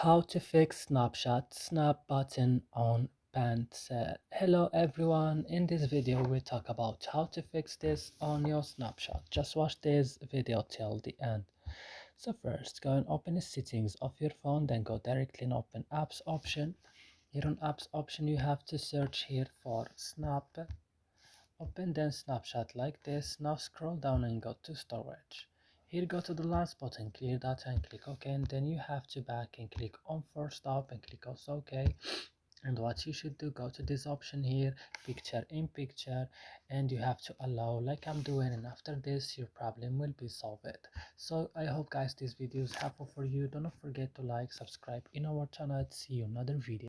How to fix Snapchat snap button on Pencil. Hello everyone, in this video we talk about how to fix this on your Snapchat. Just watch this video till the end. So first go and open the settings of your phone, then go directly and open apps option. Here on apps option you have to search here for Snap. Open then Snapchat like this. Now scroll down and go to storage. Here go to the last button, clear data, and click OK, and then you have to back and click on force stop and click also OK. And what you should do, go to this option here, picture in picture, and you have to allow like I'm doing, and after this your problem will be solved. So I hope guys this video is helpful for you. Don't forget to like, subscribe in our channel. See you in another video.